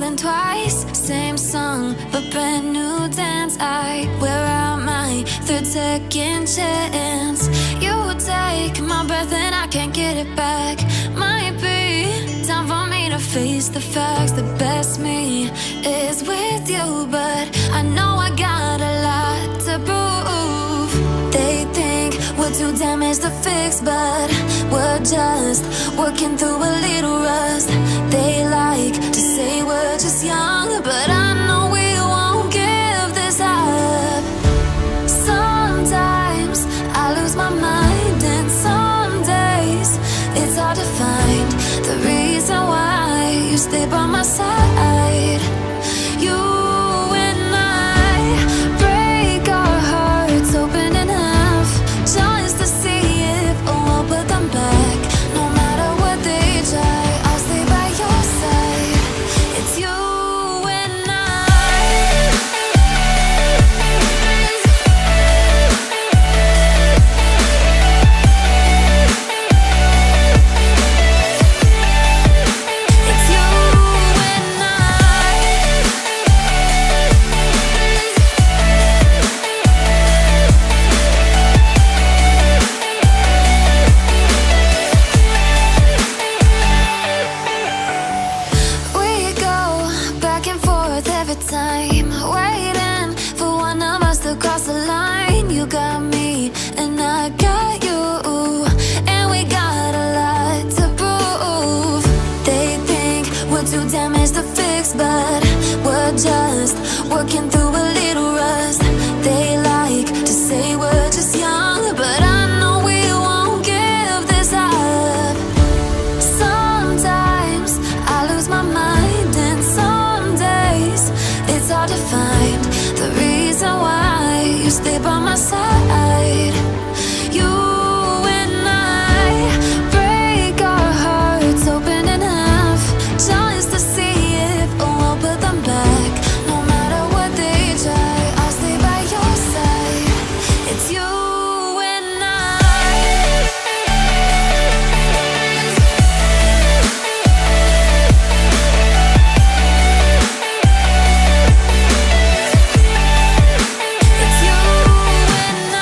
than twice. Same song, but brand new dance. I wear out my third second chance. You take my breath and I can't get it back. Might be time for me to face the facts. The best me is with you, but I know I got a lot to prove. They think we're too damaged to fix, but we're just working through a little rust. They like to say we're just young, but I know we won't give this up. Sometimes I lose my mind, and some days it's hard to find the reason why you stay by my side. You and I break our hearts open in half, just to see if we'll put them back. No matter what they try, I'll stay by your side. It's you and I. It's you and I. We go back and forth every time, waiting for one of us to cross the line. You got me and I got you, and we got a lot to prove. They think we're too damaged to fix, but we're just working through a little rust. They like to say we're just young, but I know we won't give this up. Sometimes I lose my mind, and some days it's hard to find the reason why you stay by my side. You and I break our hearts open in half, just to see if we'll put them back. No matter what they try, I'll stay by your side. It's you and I. It's you and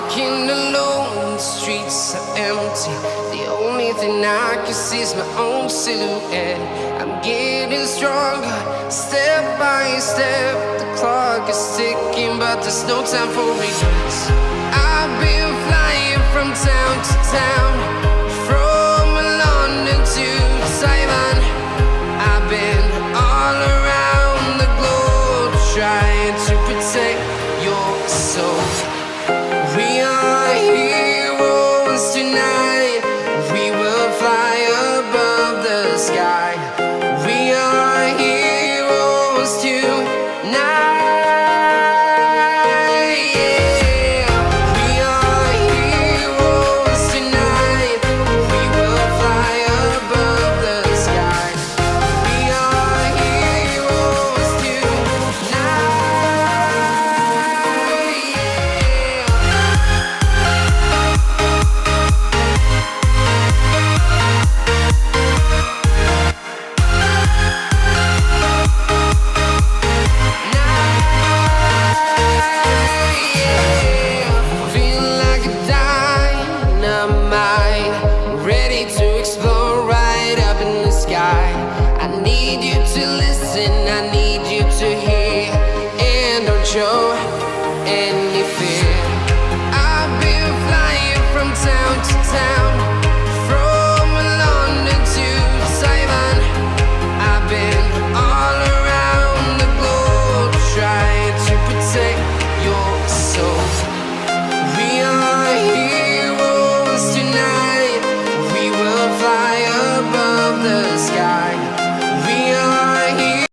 walking alone, the streets are empty. The only thing I can see is my own silhouette. I'm getting stronger, step by step. The clock is ticking, but there's no time for regrets.